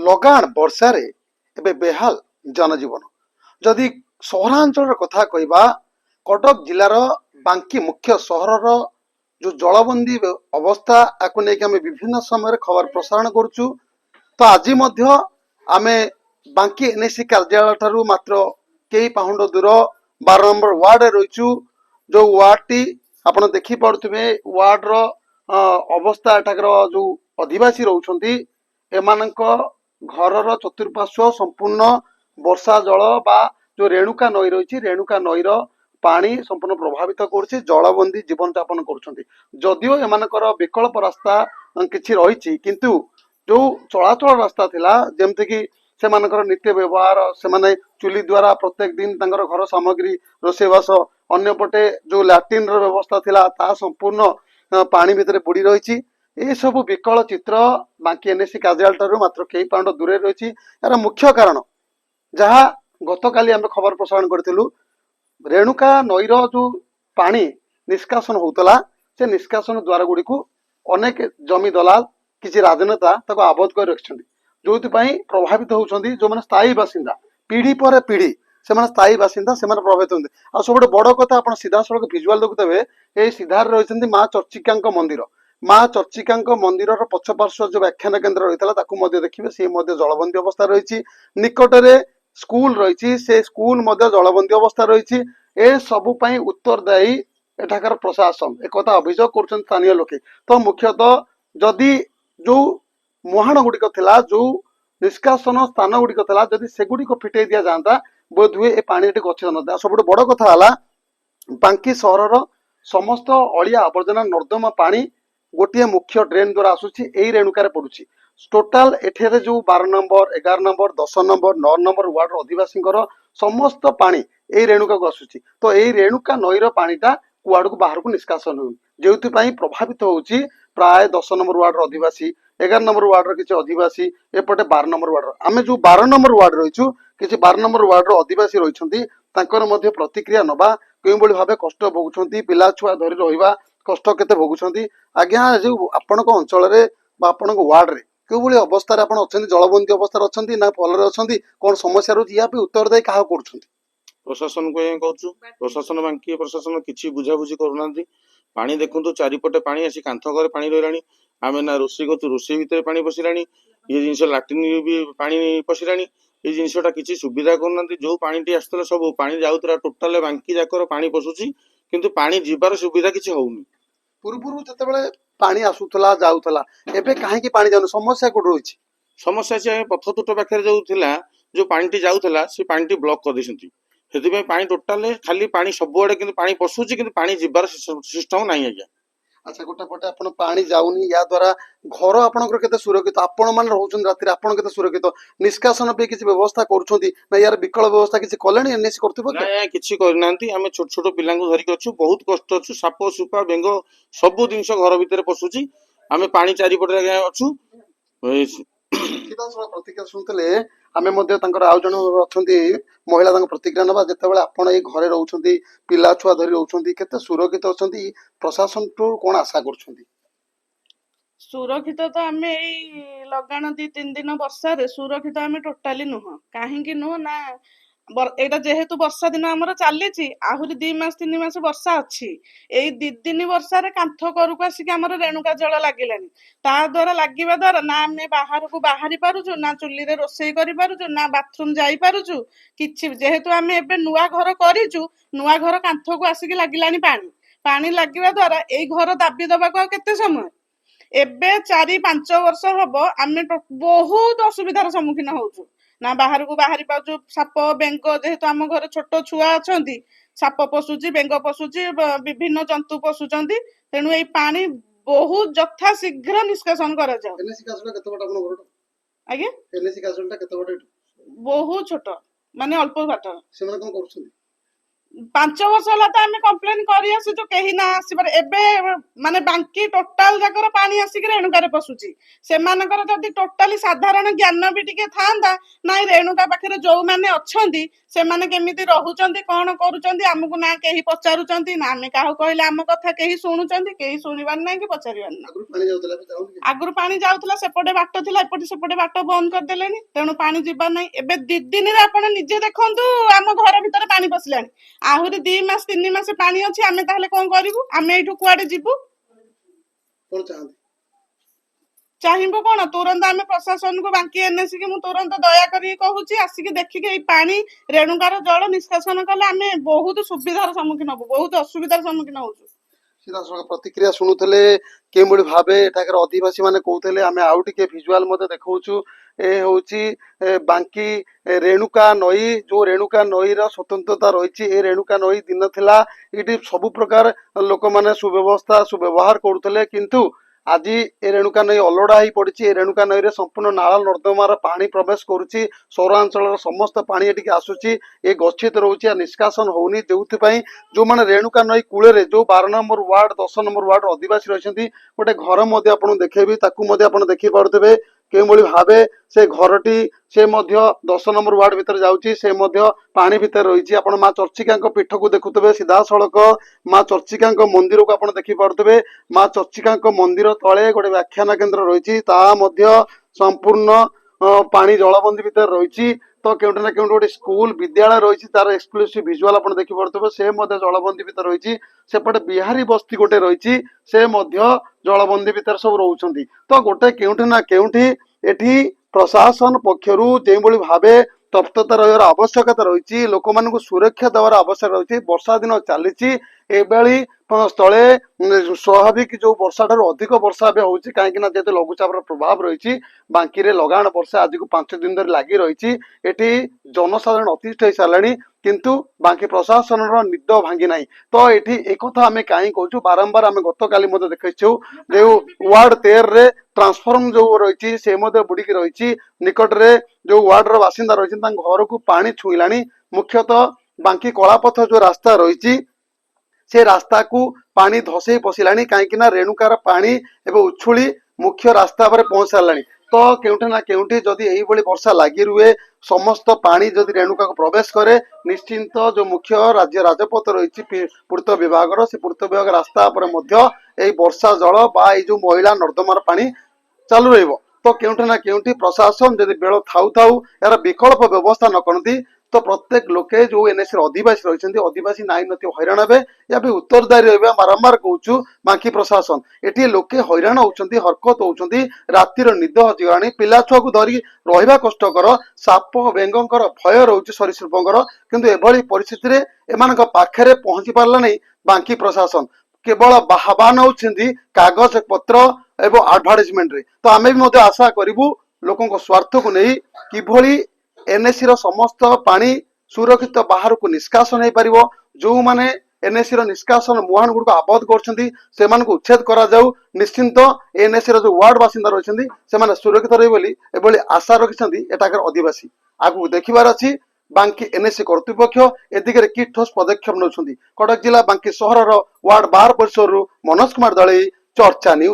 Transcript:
लगाण वर्षार एबे बेहाल जनजीवन जदि सहरांचल कथा कहवा कटक जिलार बांकी मुख्य सहर जो जलबंदी अवस्था आपको लेकिन आम विभिन्न समय खबर प्रसारण करुचु। तो आज आमे बांकी एनएसी कार्यालय ठारू मात्र कई पाउंड दूर 12 नंबर वार्ड रहीचु। जो वार्ड टी आपण देखि पड़ुथिबे वार्ड रो अवस्था एठाकर जो अधिवासी रहउछंती एमानक घरर चतुर्पार्श्व संपूर्ण वर्षा जल बा जो रेणुका नई रही रेणुका नईर पानी संपूर्ण प्रभावित कर जलबंदी जीवन यापन कर जदिओ एमानकर विकल्प रास्ता किछि रही किंतु जो चलाचल रास्ता थिला जेमति कि सेमानकर नित्य व्यवहार से चुली द्वारा प्रत्येक दिन तांकर घर सामग्री रोषेबास अन्यपटे जो लैट्रिन व्यवस्था थिला ता संपूर्ण पानी भितर बुड़ी रही ये सब विकल चित्र बांकी एनएसी कार्यालय ठारू मात्र कई पाउंड दूरे रही। यार मुख्य कारण जहाँ गतकाली आम खबर प्रसारण करूँ रेणुका नईर जो पानी निष्कासन होता से निष्कासन द्वार गुड़ी को अनेक जमी दलाल किसी राजनेता आबद्ध कर रखिंट जो प्रभावित होती जो मैंने स्थायी बासिंदा पीढ़ी पर पीढ़ी से स्थायी बासिंदा से प्रभावित होती। आ सब बड़ कथा आप सीधा सड़क भिजुआल देखुवे ये सीधार रही माँ चर्चिका मंदिर माँ चर्चिका मंदिर पछपार्श्व जो व्याख्यान केन्द्र रही है देखिए सी जलबंदी अवस्था रही निकटरे स्कूल रही से स्कूल जलबंदी अवस्था रही ए सबु उत्तरदायी एठाकर प्रशासन एक अभियोग कर स्थानीय लोके। तो मुख्यतः जदि जो मुहाण गुड़िक थिला जो निष्कासन स्थान गुड़िक थिला जदि सेगुड़िक फिटई दिया जाता बोध हुए ए पानी गच्छे न। सब बड़ कथा है बांकी सहर समस्त अलिया आवर्जना नर्दमा पानी गोटे मुख्य ड्रेन द्वारा आसूची यही रेणुकार पड़ुची टोटाल एठेरे जो 12 number 11 number 10 number 9 number ward अधिवासी समस्त पानी यही रेणुका को आसूची। तो यही रेणुका नईर पानीटा कुआड़ को बाहर को निष्कासन हो जो प्रभावित होउची प्राय 10 नंबर वार्ड अधिवासी 11 नंबर वार्ड किसी अधिवासी एपटे 12 नंबर वार्ड आम जो 12 नंबर वार्ड रहीचु किसी 12 नंबर वार्ड अधिवासी रही प्रतिक्रिया नवा क्यों भाव कष्ट भोगुंट पिला छुआ धरी रहा कष्ट केते भोगुंट। आज्ञा जो आपण अंचल आपण वार्ड रे क्यों अवस्था अच्छा जलबंदी अवस्था अच्छा ना भलरे अच्छा कौन समस्या रही या उत्तरदायी क्या कर प्रशासन को कहूँ प्रशासन बांकी प्रशासन किसी बुझाबुझी करूना पानी देखु चारिपटे पानी आसी कांथ घरे पानी रही आम ना रोषे कर रोषे भितर पानी पशिला ये जिन लाट्रिन भी पानी पशिला ये जिनसा किसी सुविधा करना जो पानी आसला सब पानी जाऊला टोटाल बांकी जाकर पानी पशुची किंतु पानी जीवार सुविधा किसी होनी पूर्व जिते पानी आसूला जाऊला एबे कहीं पानी जाऊन समस्या कौट रही समस्या से पथ तुट पाखे जो थिला जो पानी जाऊला से पानी ब्लॉक कर से पानी टोटाल खाली पानी सबुआड़े कि पानी पशुची कि पानी जीवार सिस्टम ना आज्ञा। अच्छा गोटे पटे आप पानी जाऊनी या द्वारा घर आपंकर केते सुरक्षित आपण मैंने रोचन राति आपण केते सुरक्षित निष्कासन पे किसी व्यवस्था कर यार विकल्प व्यवस्था किसी कले एनएसी कर किसी करना आम छोट छोट पिला धरिक अच्छु बहुत कष्ट अच्छु साप सुपा बेंग सब जिन घर भितर पशुची आम पानी चारिपटे अच्छु प्रतिक्रिया शुणुले आम आउ जन अच्छा महिला प्रतिक्रिया ना जिते आप घरे रोचे पिला छुआ धरी रोचे केते सुरक्षित अच्छा प्रशासन टू कौन आशा कर सुरक्षित तो आम लगाण 2-3 दिन वर्षा सुरक्षित आम टोटाली नुह कहीं नुह ना एटा जेहेतु वर्षा दिन आमर चली आहरी 2 मास 3 मास वर्षा अच्छी यही 2 दिन वर्षा कांथ करक आसिक आमर रेणुका जल लगिलानी ता द्वारा लगिबा द्वारा ना आम बाहर को बाहरी पारुचु ना चुली रे रोषेई करि पारुचु ना बाथरूम जाई पारुचु किछि जेहेतु आम एबे नुआ घर करिचु नुआ घर कांथ को आसिक लगिलानी पानी पानी लगिबा द्वारा एई घर दाबी दबाको केते समय एबे 4-5 वर्ष हब आम बहुत असुविधार सम्मुखीन होचु ना बाहर को बाहरी पाचु साप बेंग जेहेतु आम घर छोट छुआ अच्छा साप पशुची बेंग पशुची विभिन्न जंतु पशुचंती तेणु ये पानी बहुत यथा शीघ्र निष्कासन करा जाओ। आज्ञा बहुत छोट माने अल्प बाट ପାଞ୍ଚ ବର୍ଷ ହେଲା ତ ଆମେ କମ୍ପ୍ଲେନ କରି ଆସିଛୁ, କେହି ନା ଆସିବାରେ। ଏବେ ମାନେ ବାଙ୍କି ଟୋଟାଲ ଯାକର ପାଣି ଆସିକି ରେଣୁକାରେ ପଶୁଛି। ସେମାନଙ୍କର ଯଦି ଟୋଟାଲି ସାଧାରଣ ଜ୍ଞାନ ବି ଟିକେ ଥାନ୍ତା, ନାଇଁ ରେଣୁକା ପାଖରେ ଯୋଉମାନେ ଅଛନ୍ତି ସେମାନେ କେମିତି ରହୁଛନ୍ତି, କଣ କରୁଛନ୍ତି, ଆମକୁ ନା କେହି ପଚାରୁଛନ୍ତି, ନା ଆମେ କାହାକୁ କହିଲେ ଆମ କଥା କେହି ଶୁଣୁଛନ୍ତି, କେହି ଶୁଣିବାର ନାହିଁ କି ପଚାରିବାର ନାହିଁ। ଆଗରୁ ପାଣି ଯାଉଥିଲା, ସେପଟେ ବାଟ ଥିଲା, ଏପଟେ ସେପଟେ ବାଟ ବନ୍ଦ କରିଦେଲେଣି, ତେଣୁ ପାଣି ଯିବାର ନାହିଁ। ଏବେ 2 ଦିନରେ ଆପଣ ନିଜେ ଦେଖନ୍ତୁ ଆମ ଘର ଭିତରେ ପାଣି ପଶିଲାଣି। ଆହୁରି 2 ମାସ 3 ମାସ ପାଣି ଅଛି, ଆମେ ତାହେଲେ କଣ କରିବୁ? ଆମେ ଏଇଠୁ କୁଆଡେ ଯିବୁ? ଚାହିଁବୁ କଣ? ତୁରନ୍ତ ଆମେ ପ୍ରଶାସନକୁ, ବାଙ୍କି ଏନଏସି କି ମୁଁ ତୁରନ୍ତ ଦୟା କରିକି କହୁଛି, ଆସିକି ଦେଖିକି ଏଇ ପାଣି ରେଣୁକାର ଜଳ ନିଷ୍କାସନ କଲେ ଆମେ ବହୁତ ସୁବିଧାର ସମ୍ମୁଖୀନ ହବୁ, ବହୁତ ଅସୁବିଧାର ସମ୍ମୁଖୀନ ହଉଛୁ। ସିଧାସଳଖ ପ୍ରତିକ୍ରିୟା ଶୁଣୁଥିଲେ କେଉଁଭଳି ଭାବେ ଏଠାକାର ଅଧିବାସୀ ମାନେ କହୁଥିଲେ। ଆମେ ଆଉ ଟିକେ ଭିଜୁଆଲ ମଧ୍ୟ ଦେଖାଉଛୁ। ଏ ହଉଛି ବାଙ୍କି ରେଣୁକା ନଈ, ଯୋଉ ରେଣୁକା ନଈର ସ୍ୱତନ୍ତ୍ରତା ରହିଛି। ଏ ରେଣୁକା ନଈ ଦିନ ଥିଲା ଏଠି ସବୁ ପ୍ରକାର ଲୋକମାନେ ସୁବ୍ୟବସ୍ଥା ସୁବ୍ୟବହାର କରୁଥିଲେ, କିନ୍ତୁ ଆଜି ଏ ରେଣୁକା ନଈ ଅଲୋଡା ହେଇ ପଡିଛି। ଏ ରେଣୁକା ନଈରେ ସମ୍ପୂର୍ଣ୍ଣ ନାଳ ନର୍ଦ୍ଦମାର ପାଣି ପ୍ରବେଶ କରୁଛି, ସୌରାଞ୍ଚଳର ସମସ୍ତ ପାଣି ଏଠିକି ଆସୁଛି, ଏ ଗଚ୍ଛିତ ରହୁଛି, ନିଷ୍କାସନ ହଉନି। ଯୋଉଥିପାଇଁ ଯୋଉମାନେ ରେଣୁକା ନଈ କୂଳରେ ଯୋଉ 12 ନମ୍ବର ୱାର୍ଡ 10 ନମ୍ବର ୱାର୍ଡ ଅଧିବାସୀ ରହିଛନ୍ତି, ଗୋଟେ ଘର ମଧ୍ୟ ଆପଣଙ୍କୁ ଦେଖେଇବି, ତାକୁ ମଧ୍ୟ ଆପଣ ଦେଖିପାରୁଥିବେ କେଉଁଭଳି ଭାବେ ସେ ଘରଟି, ସେ ମଧ୍ୟ 10 ନମ୍ବର ୱାର୍ଡ ଭିତରେ ଯାଉଛି, ସେ ମଧ୍ୟ ପାଣି ଭିତରେ ରହିଛି। ଆପଣ ମା ଚର୍ଚ୍ଚିକାଙ୍କ ପୀଠକୁ ଦେଖୁଥିବେ, ସିଧାସଳଖ ମା ଚର୍ଚ୍ଚିକାଙ୍କ ମନ୍ଦିରକୁ ଆପଣ ଦେଖିପାରୁଥିବେ। ମା ଚର୍ଚ୍ଚିକାଙ୍କ ମନ୍ଦିର ତଳେ ଗୋଟେ ବ୍ୟାଖ୍ୟାନ କେନ୍ଦ୍ର ରହିଛି, ତାହା ମଧ୍ୟ ସମ୍ପୂର୍ଣ୍ଣ ପାଣି ଜଳବନ୍ଦୀ ଭିତରେ ରହିଛି। ତ କେଉଁଠି ନା କେଉଁଠି ଗୋଟେ ସ୍କୁଲ ବିଦ୍ୟାଳୟ ରହିଛି, ତାର ଏକ୍ସକ୍ଲୁସିଭ ଭିଜୁଆଲ ଆପଣ ଦେଖିପାରୁଥିବେ, ସେ ମଧ୍ୟ ଜଳବନ୍ଦୀ ଭିତରେ ରହିଛି। ସେପଟେ ବିହାରୀ ବସ୍ତି ଗୋଟେ ରହିଛି, ସେ ମଧ୍ୟ ଜଳବନ୍ଦୀ ଭିତରେ ସବୁ ରହୁଛନ୍ତି। ତ ଗୋଟେ କେଉଁଠି ନା କେଉଁଠି ଏଠି ପ୍ରଶାସନ ପକ୍ଷରୁ ଯେଉଁଭଳି ଭାବେ ତତ୍ପରତା ରହିବାର ଆବଶ୍ୟକତା ରହିଛି, ଲୋକମାନଙ୍କୁ ସୁରକ୍ଷା ଦେବାର ଆବଶ୍ୟକ ରହିଛି। ବର୍ଷା ଦିନ ଚାଲିଛି, ଏଭଳି ସ୍ଥଳେ ସ୍ୱାଭାବିକ ଯୋଉ ବର୍ଷା ଠାରୁ ଅଧିକ ବର୍ଷା ଏବେ ହଉଛି, କାହିଁକି ନା ଯେହେତୁ ଲଘୁଚାପର ପ୍ରଭାବ ରହିଛି, ବାଙ୍କିରେ ଲଗାଣ ବର୍ଷା ଆଜିକୁ 5 ଦିନ ଧରି ଲାଗି ରହିଛି। ଏଠି ଜନସାଧାରଣ ଅତିଷ୍ଠ ହେଇସାରିଲାଣି, କିନ୍ତୁ ବାଙ୍କି ପ୍ରଶାସନର ନିଦ ଭାଙ୍ଗି ନାହିଁ। ତ ଏଠି ଏକଥା ଆମେ କାହିଁ କହୁଛୁ, ବାରମ୍ବାର ଆମେ ଗତକାଲି ମଧ୍ୟ ଦେଖେଇଛୁ, ଯୋଉ ୱାର୍ଡ 13ରେ ଟ୍ରାନ୍ସଫର୍ମ ଯୋଉ ରହିଛି ସେ ମଧ୍ୟ ବୁଡିକି ରହିଛି। ନିକଟରେ ଯୋଉ ୱାର୍ଡର ବାସିନ୍ଦା ରହିଛନ୍ତି ତାଙ୍କ ଘରକୁ ପାଣି ଛୁଇଁଲାଣି। ମୁଖ୍ୟତଃ ବାଙ୍କି କଳାପଥ ଯୋଉ ରାସ୍ତା ରହିଛି, ସେ ରାସ୍ତାକୁ ପାଣି ଧସେଇ ପଶିଲାଣି, କାହିଁକି ନା ରେଣୁକାର ପାଣି ଏବେ ଉଛୁଳି ମୁଖ୍ୟ ରାସ୍ତା ଉପରେ ପହଞ୍ଚି ସାରିଲାଣି। ତ କେଉଁଠି ନା କେଉଁଠି ଯଦି ଏଇଭଳି ବର୍ଷା ଲାଗି ରୁହେ, ସମସ୍ତ ପାଣି ଯଦି ରେଣୁକାକୁ ପ୍ରବେଶ କରେ, ନିଶ୍ଚିନ୍ତ ଯୋଉ ମୁଖ୍ୟ ରାଜ୍ୟ ରାଜପଥ ରହିଛି ପୂର୍ତ୍ତ ବିଭାଗର, ସେ ପୂର୍ତ୍ତ ବିଭାଗ ରାସ୍ତା ଉପରେ ମଧ୍ୟ ଏଇ ବର୍ଷା ଜଳ ବା ଏଇ ଯୋଉ ମଇଳା ନର୍ଦ୍ଦମାର ପାଣି ଚାଲୁ ରହିବ। ତ କେଉଁଠି ନା କେଉଁଠି ପ୍ରଶାସନ ଯଦି ବେଳ ଥାଉ ଥାଉ ଏହାର ବିକଳ୍ପ ବ୍ୟବସ୍ଥା ନ କରନ୍ତି, ତ ପ୍ରତ୍ୟେକ ଲୋକେ ଯୋଉ ଏନଏସି ଅଧିବାସୀ ରହିଛନ୍ତି, ଅଧିବାସୀ ନାଇଁ ନଥିବ ହଇରାଣ ହେବେ। ଏହା ବି ଉତ୍ତରଦାୟୀ ରହିବେ। ବାରମ୍ବାର କହୁଛୁ ବାଙ୍କି ପ୍ରଶାସନ, ଏଠି ଲୋକେ ହଇରାଣ ହଉଛନ୍ତି, ହରକତ ହଉଛନ୍ତି, ରାତିର ନିଦ ହଜିଗଲାଣି, ପିଲା ଛୁଆକୁ ଧରି ରହିବା କଷ୍ଟକର, ସାପ ବେଙ୍ଗଙ୍କର ଭୟ ରହୁଛି, ସରୀସୃପଙ୍କର, କିନ୍ତୁ ଏଭଳି ପରିସ୍ଥିତିରେ ଏମାନଙ୍କ ପାଖରେ ପହଞ୍ଚି ପାରିଲା ନାହିଁ ବାଙ୍କି ପ୍ରଶାସନ। କେବଳ ବାହାବା ନେଉଛନ୍ତି କାଗଜ ପତ୍ର ଏବଂ ଆଡଭର୍ଟାଇଜମେଣ୍ଟରେ। ତ ଆମେ ବି ମଧ୍ୟ ଆଶା କରିବୁ ଲୋକଙ୍କ ସ୍ୱାର୍ଥକୁ ନେଇ କିଭଳି ଏନଏସି ର ସମସ୍ତ ପାଣି ସୁରକ୍ଷିତ ବାହାରକୁ ନିଷ୍କାସନ ହେଇପାରିବ। ଯୋଉମାନେ ଏନଏସି ର ନିଷ୍କାସନ ମୁହାଣ ଗୁଡିକ ଆବଦ୍ଧ କରୁଛନ୍ତି ସେମାନଙ୍କୁ ଉଚ୍ଛେଦ କରାଯାଉ। ନିଶ୍ଚିନ୍ତ ଏନଏସି ର ଯୋଉ ୱାର୍ଡ ବାସିନ୍ଦା ରହିଛନ୍ତି ସେମାନେ ସୁରକ୍ଷିତ ରହିବେ ବୋଲି ଏଭଳି ଆଶା ରଖିଛନ୍ତି ଏଠାକାର ଅଧିବାସୀ। ଆଗକୁ ଦେଖିବାର ଅଛି ବାଙ୍କି ଏନଏସି କର୍ତ୍ତୃପକ୍ଷ ଏ ଦିଗରେ କି ଠୋସ୍ ପଦକ୍ଷେପ ନେଉଛନ୍ତି। କଟକ ଜିଲ୍ଲା ବାଙ୍କି ସହରର ୱାର୍ଡ 12 ପରିସରରୁ ମନୋଜ କୁମାର ଦଳେଇ, ଚର୍ଚ୍ଚା ନ୍ୟୁଜ।